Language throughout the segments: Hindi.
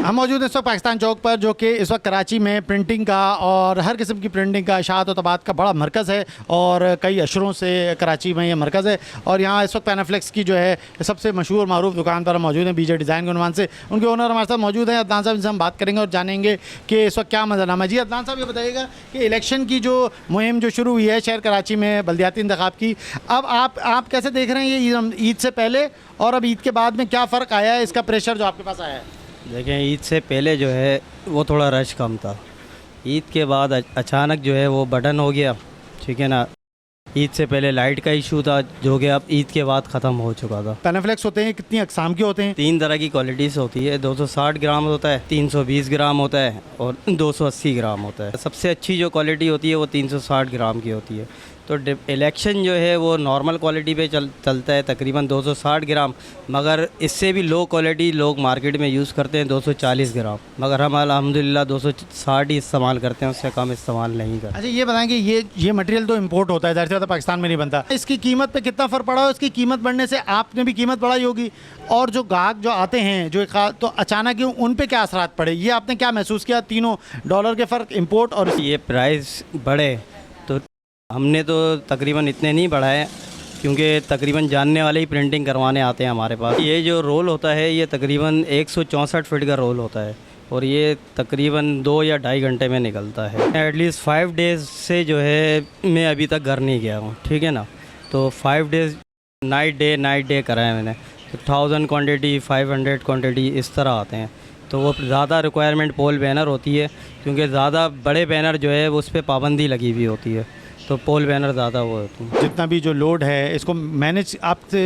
हम मौजूद हैं इस वक्त पाकिस्तान चौक पर, जो कि इस वक्त कराची में प्रिंटिंग का और हर किस्म की प्रिंटिंग का इशाअत और तबात का बड़ा मरकज़ है और कई अशरों से कराची में ये मरकज़ है। और यहाँ इस वक्त पैनाफ्लेक्स की जो है सबसे मशहूर मारूफ दुकान पर हम मौजूद हैं, बीजे डिज़ाइन के उन्वान से। उनके ओनर हमारे साथ मौजूद हैं, अदनान साहब, इनसे हम बात करेंगे और जानेंगे कि इस वक्त क्या मंजरनामा है। जी अदनान साहब, ये बताइएगा कि इलेक्शन की जो मुहिम जो शुरू हुई है शहर कराची में बल्दियाती इंतखाब की, अब आप कैसे देख रहे हैं ये ईद से पहले और अब ईद के बाद में क्या फ़र्क आया है, इसका प्रेशर जो आपके पास आया है? देखें, ईद से पहले जो है वो थोड़ा रश कम था। ईद के बाद अचानक जो है वो बटन हो गया, ठीक है ना। ईद से पहले लाइट का इशू था जो कि अब ईद के बाद ख़त्म हो चुका था। पैनाफ्लेक्स होते हैं कितनी अक़साम के होते हैं? 3 तरह की क्वालिटीज़ होती है। 260 ग्राम होता है, 320 ग्राम होता है और 280 ग्राम होता है। सबसे अच्छी जो क्वालिटी होती है वो 360 ग्राम की होती है। तो इलेक्शन जो है वो नॉर्मल क्वालिटी पे चलता है तकरीबन 260 ग्राम, मगर इससे भी लो क्वालिटी लोग मार्केट में यूज़ करते हैं 240 ग्राम, मगर हम अल्हम्दुलिल्लाह 260 ही इस्तेमाल करते हैं, उससे कम इस्तेमाल नहीं करते। अच्छा, ये बताएं कि ये मटेरियल तो इंपोर्ट होता है, ज़ाहिर सी बात है पाकिस्तान में नहीं बनता। इसकी कीमत पे कितना फ़र्क पड़ा हो? इसकी कीमत बढ़ने से आपने भी कीमत बढ़ाई होगी, और जो ग्राहक जो आते हैं जो तो अचानक ही उन पे क्या असरात पड़े, ये आपने क्या महसूस किया? $3 के फ़र्क इंपोर्ट और ये प्राइस बढ़े तो हमने तो तकरीबन इतने नहीं बढ़ाए, क्योंकि तकरीबन जानने वाले ही प्रिंटिंग करवाने आते हैं हमारे पास। ये जो रोल होता है ये तकरीबन 164 फीट का रोल होता है और ये तकरीबन 2 या 2.5 घंटे में निकलता है। एटलीस्ट 5 डेज़ से जो है मैं अभी तक घर नहीं गया हूँ, ठीक है ना। तो 5 डेज़ नाइट डे करा है मैंने। तो 1000 क्वान्टिटी 500 क्वान्टिटी इस तरह आते हैं। तो वो ज़्यादा रिक्वायरमेंट पोल बैनर होती है, क्योंकि ज़्यादा बड़े बैनर जो है वो उस पर पाबंदी लगी हुई होती है, तो पोल बैनर ज़्यादा वो होती है। जितना भी जो लोड है इसको मैनेज आपसे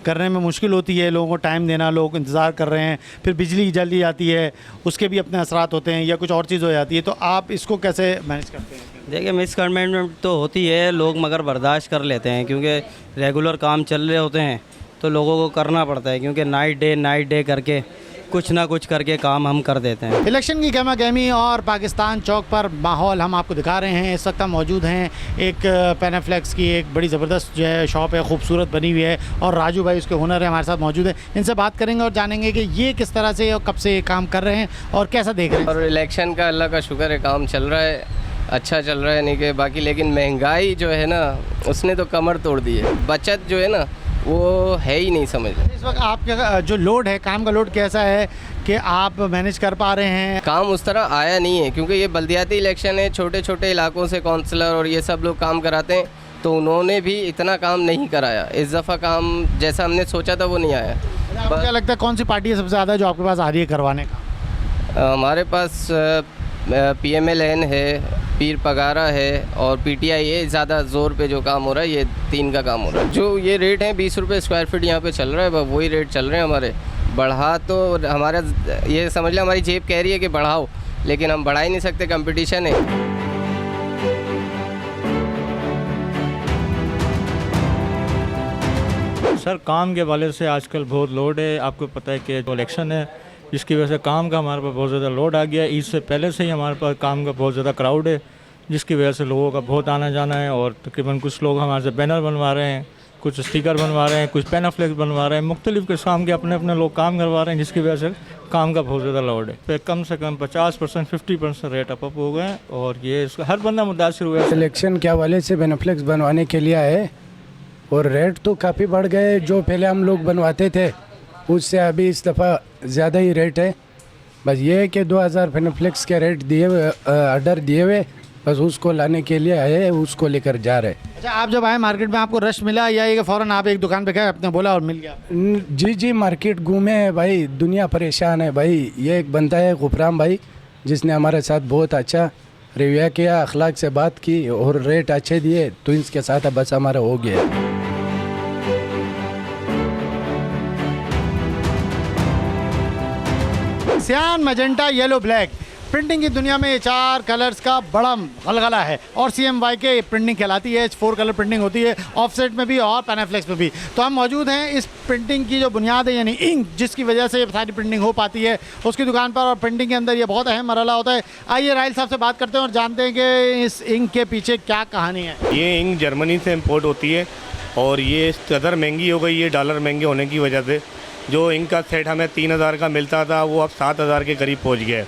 करने में मुश्किल होती है, लोगों को टाइम देना, लोग इंतज़ार कर रहे हैं, फिर बिजली जल्दी आती है, उसके भी अपने असरात होते हैं, या कुछ और चीज़ हो जाती है, तो आप इसको कैसे मैनेज करते हैं? देखिए, मिसकमेंटमेंट तो होती है, लोग मगर बर्दाश्त कर लेते हैं, क्योंकि रेगुलर काम चल रहे होते हैं तो लोगों को करना पड़ता है, क्योंकि नाइट डे करके कुछ ना कुछ करके काम हम कर देते हैं। इलेक्शन की गहमा गहमी और पाकिस्तान चौक पर माहौल हम आपको दिखा रहे हैं। इस वक्त हम मौजूद हैं एक पैनाफ्लेक्स की एक बड़ी ज़बरदस्त जो है शॉप है, खूबसूरत बनी हुई है, और राजू भाई उसके हुनर है हमारे साथ मौजूद है। इनसे बात करेंगे और जानेंगे कि ये किस तरह से और कब से काम कर रहे हैं और कैसा देख रहे हैं। और इलेक्शन का अल्लाह का शुक्र है, काम चल रहा है, अच्छा चल रहा है, नहीं कि बाकी, लेकिन महंगाई जो है ना उसने तो कमर तोड़ दी है। बचत जो है ना वो है ही नहीं, समझ। इस वक्त आपका जो लोड है, काम का लोड कैसा है कि आप मैनेज कर पा रहे हैं? काम उस तरह आया नहीं है, क्योंकि ये बल्दियाती इलेक्शन है, छोटे छोटे इलाकों से काउंसलर और ये सब लोग काम कराते हैं, तो उन्होंने भी इतना काम नहीं कराया। इस दफ़ा काम जैसा हमने सोचा था वो नहीं आया। आपको क्या लगता है कौन सी पार्टी है सबसे ज़्यादा जो आपके पास आ रही है करवाने का? हमारे पास PMLN है, पीर पगारा है और PTI है। ज़्यादा ज़ोर पे जो काम हो रहा है ये 3 का काम हो रहा है। जो ये रेट है 20 रुपये स्क्वायर फीट यहाँ पे चल रहा है, वही रेट चल रहे हैं हमारे। बढ़ा तो हमारा ये समझ लो, हमारी जेब कह रही है कि बढ़ाओ, लेकिन हम बढ़ा ही नहीं सकते, कंपटीशन है। सर, काम के हवाले से आजकल बहुत लोड है। आपको पता है कि इलेक्शन है, जिसकी वजह से काम का हमारे पास बहुत ज़्यादा लोड आ गया है। ईद से पहले से ही हमारे पास काम का बहुत ज़्यादा क्राउड है, जिसकी वजह से लोगों का बहुत आना जाना है। और तकरीबन कुछ लोग हमारे से बैनर बनवा रहे हैं, कुछ स्टिकर बनवा रहे हैं, कुछ पैनाफ्लेक्स बनवा रहे हैं, मुख्तलिफ़ किस्म के अपने अपने लोग काम करवा रहे हैं, जिसकी वजह से काम का बहुत ज़्यादा लोड है। फिर कम से कम 50% 50% रेट अप हो गए हैं, और ये इसका हर बंदा मुतासिर हुआ है। इलेक्शन के हवाले से पैनाफ्लेक्स बनवाने के लिए आए, और रेट तो काफ़ी बढ़ गए। जो पहले हम लोग बनवाते थे उससे अभी इस दफ़ा ज़्यादा ही रेट है। बस ये है कि 2000 पैनाफ्लेक्स के रेट दिए हुए, ऑर्डर दिए हुए, बस उसको लाने के लिए आए, उसको लेकर जा रहे। अच्छा, आप जब आए मार्केट में आपको रश मिला, या ये फ़ौरन आप एक दुकान पे गए, आपने बोला और मिल गया? जी, मार्केट घूमे हैं भाई, दुनिया परेशान है भाई। ये एक बंदा है गुफरान भाई, जिसने हमारे साथ बहुत अच्छा रिव्यू किया, अखलाक से बात की और रेट अच्छे दिए, तो इसके साथ बस हमारा हो गया। सियान, मैजेंटा, येलो, ब्लैक, प्रिंटिंग की दुनिया में 4 कलर्स का बड़ा गलगला है, और CMYK प्रिंटिंग कहलाती है। 4 कलर प्रिंटिंग होती है, ऑफसेट में भी और पैनाफ्लेक्स में भी। तो हम मौजूद हैं इस प्रिंटिंग की जो बुनियाद है, यानी इंक, जिसकी वजह से सारी प्रिंटिंग हो पाती है उसकी दुकान पर, और प्रिंटिंग के अंदर ये बहुत अहम मरहला होता है। आइए राहिल साहब से बात करते हैं और जानते हैं कि इस इंक के पीछे क्या कहानी है। ये इंक जर्मनी से इम्पोर्ट होती है, और ये कदर महंगी हो गई है डॉलर महंगे होने की वजह से। जो इंक का सेट हमें 3000 का मिलता था वो अब 7000 के करीब पहुंच गया है।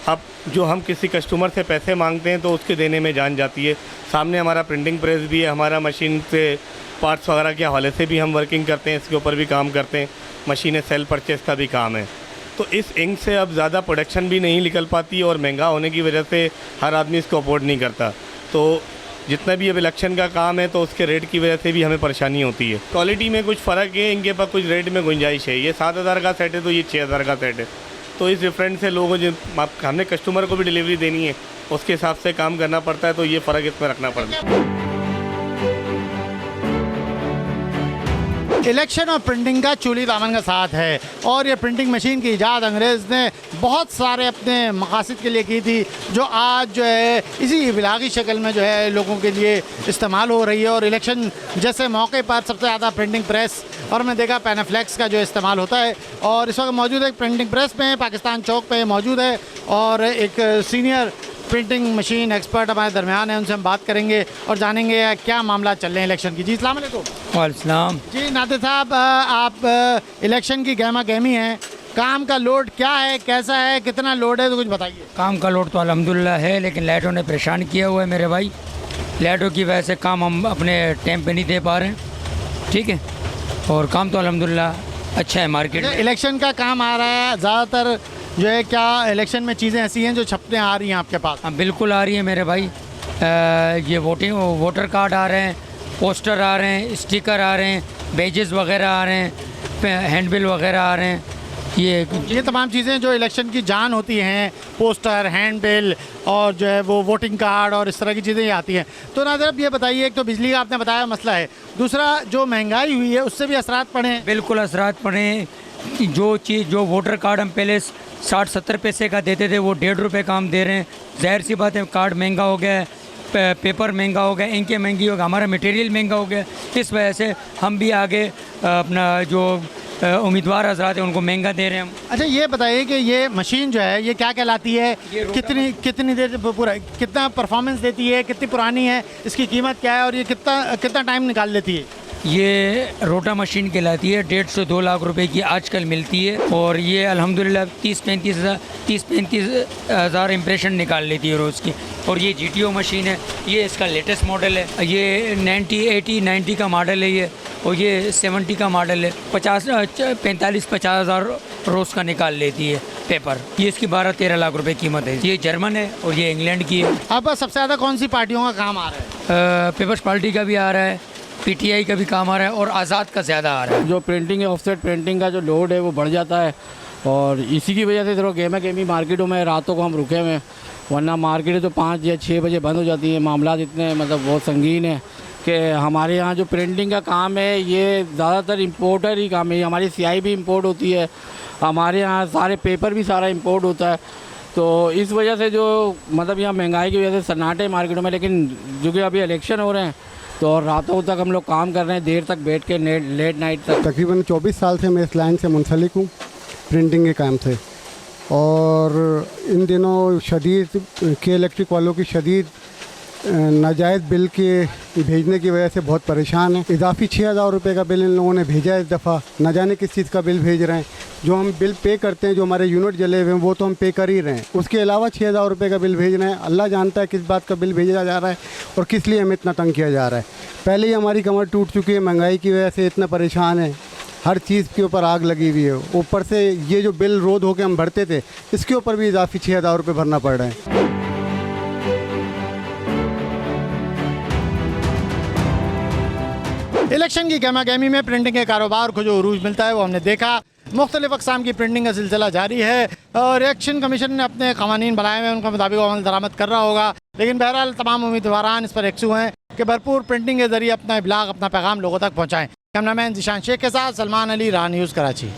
अब जो हम किसी कस्टमर से पैसे मांगते हैं तो उसके देने में जान जाती है। सामने हमारा प्रिंटिंग प्रेस भी है, हमारा मशीन से पार्ट्स वगैरह के हवाले से भी हम वर्किंग करते हैं, इसके ऊपर भी काम करते हैं, मशीनें सेल परचेस का भी काम है। तो इस इंक से अब ज़्यादा प्रोडक्शन भी नहीं निकल पाती और महंगा होने की वजह से हर आदमी इसको अफोर्ड नहीं करता। तो जितना भी अब इलेक्शन का काम है तो उसके रेट की वजह से भी हमें परेशानी होती है। क्वालिटी में कुछ फ़र्क है, इनके पास कुछ रेट में गुंजाइश है। ये 7000 का सेट है तो ये 6000 का सेट है। तो इस डिफरेंट से लोगों जो हमने कस्टमर को भी डिलीवरी देनी है उसके हिसाब से काम करना पड़ता है, तो ये फ़र्क इसमें रखना पड़ता है। इलेक्शन और प्रिंटिंग का चूली दामन का साथ है और ये प्रिंटिंग मशीन की ईजाद अंग्रेज़ ने बहुत सारे अपने मकासद के लिए की थी, जो आज जो है इसी इबलागी शक्ल में जो है लोगों के लिए इस्तेमाल हो रही है। और इलेक्शन जैसे मौके पर सबसे ज़्यादा प्रिंटिंग प्रेस और मैं देखा पैनाफ्लेक्स का जो इस्तेमाल होता है। और इस वक्त मौजूद है प्रिंटिंग प्रेस में, पाकिस्तान चौक पे मौजूद है और एक सीनियर प्रिंटिंग मशीन एक्सपर्ट हमारे दरमियान है, उनसे हम बात करेंगे और जानेंगे क्या मामला चल रहे हैं इलेक्शन की। जी अस्सलाम वालेकुम। वालेकुम। जी नाते साहब, आप इलेक्शन की गहमा गहमी हैं, काम का लोड क्या है, कैसा है, कितना लोड है, तो कुछ बताइए। काम का लोड तो अल्हम्दुलिल्लाह है, लेकिन लाइटों ने परेशान किया हुआ है मेरे भाई। लाइटों की वजह से काम हम अपने टाइम पे नहीं दे पा रहे हैं, ठीक है। और काम तो अल्हम्दुलिल्लाह अच्छा है मार्केट में। इलेक्शन का काम आ रहा है ज़्यादातर जो है, क्या इलेक्शन में चीज़ें ऐसी हैं जो छपने आ रही हैं आपके पास? हाँ बिल्कुल आ रही है मेरे भाई। ये वोटर कार्ड आ रहे हैं, पोस्टर आ रहे हैं, स्टिकर आ रहे हैं, बेजेस वगैरह आ रहे हैं, हैंडबिल वगैरह आ रहे हैं। ये तमाम चीज़ें जो इलेक्शन की जान होती हैं, पोस्टर, हैंडबिल और जो है वो वोटिंग कार्ड और इस तरह की चीज़ें आती हैं। तो नाज़र अब ये बताइए, एक तो बिजली का आपने बताया मसला है, दूसरा जो महंगाई हुई है उससे भी असरात पड़े हैं? बिल्कुल असरात पड़े हैं। जो वोटर कार्ड हम पहले 60-70 पैसे का देते थे वो 1.5 रुपये का हम दे रहे हैं। ज़ाहिर सी बात है, कार्ड महंगा हो गया है, पेपर महंगा हो गया, इंकें महंगी हो गई, हमारा मटेरियल महंगा हो गया। इस वजह से हम भी आगे अपना जो उम्मीदवार हजरात हैं उनको महंगा दे रहे हैं हम। अच्छा ये बताइए कि ये मशीन जो है ये क्या कहलाती है, कितनी देर पूरा कितना परफॉर्मेंस देती है, कितनी पुरानी है, इसकी कीमत क्या है और ये कितना टाइम निकाल लेती है? ये रोटा मशीन कहलाती है, 1.5 से 2 लाख रुपए की आजकल मिलती है और ये अल्हम्दुलिल्लाह 30-35 हज़ार इम्प्रेशन निकाल लेती है रोज़ की। और ये GTO मशीन है, ये इसका लेटेस्ट मॉडल है। ये 90 का मॉडल है ये, और ये 70 का मॉडल है। 45-50 हज़ार रोज़ का निकाल लेती है पेपर। ये इसकी 12-13 लाख रुपए कीमत है। ये जर्मन है और ये इंग्लैंड की है। अब सबसे ज़्यादा कौन सी पार्टियों का काम आ रहा है? पीपल्स पार्टी का भी आ रहा है, PTI का भी काम आ रहा है और आज़ाद का ज़्यादा आ रहा है। जो प्रिंटिंग है, ऑफसेट प्रिंटिंग का जो लोड है वो बढ़ जाता है और इसी की वजह से थोड़ा गेमा गेमी मार्केटों में रातों को हम रुके हुए हैं, वरना मार्केटें तो 5 या 6 बजे बंद हो जाती है। मामला इतने मतलब बहुत संगीन है कि हमारे यहाँ जो प्रिंटिंग का काम है ये ज़्यादातर इम्पोर्टर ही काम है। हमारी स्याही भी इम्पोर्ट होती है, हमारे यहाँ सारे पेपर भी सारा इम्पोर्ट होता है। तो इस वजह से जो मतलब यहाँ महंगाई की वजह से सन्नाटे मार्केटों में, लेकिन जो कि अभी इलेक्शन हो रहे हैं तो रातों तक हम लोग काम कर रहे हैं, देर तक बैठ के लेट नाइट तक। तकरीबन 24 साल से मैं इस लाइन से मुंसलिक हूँ, प्रिंटिंग के काम से। और इन दिनों शदीद के इलेक्ट्रिक वालों की शदीद नाजायज़ बिल के भेजने की वजह से बहुत परेशान है। इजाफी 6000 रुपये का बिल इन लोगों ने भेजा है इस दफ़ा, न जाने किस चीज़ का बिल भेज रहे हैं। जो हम बिल पे करते हैं, जो हमारे यूनिट जले हुए हैं वो तो हम पे कर ही रहे हैं, उसके अलावा 6000 रुपये का बिल भेज रहे हैं। अल्लाह जानता है किस बात का बिल भेजा जा रहा है और किस लिए हमें इतना तंग किया जा रहा है। पहले ही हमारी कमर टूट चुकी है, महंगाई की वजह से इतना परेशान है, हर चीज़ के ऊपर आग लगी हुई है। ऊपर से ये जो बिल रोज़ होकर हम भरते थे, इसके ऊपर भी इजाफी 6000 रुपये भरना पड़ रहा है। इलेक्शन की गहमा गहमी में प्रिंटिंग के कारोबार को जो उरूज मिलता है वो हमने देखा। मुख्तलिफ अक़साम की प्रिंटिंग का सिलसिला जारी है और इलेक्शन कमीशन ने अपने क़वानीन बनाए हुए हैं, उनके मुताबिक अमल दरामद कर रहा होगा। लेकिन बहरहाल तमाम उम्मीदवारान इस पर यकसू हैं कि भरपूर प्रिंटिंग के ज़रिए अपना इब्लाग, अपना पैगाम लोगों तक पहुँचाएँ। कैमरामैन ज़ीशान शेख के साथ सलमान अली, राह न्यूज़, कराची।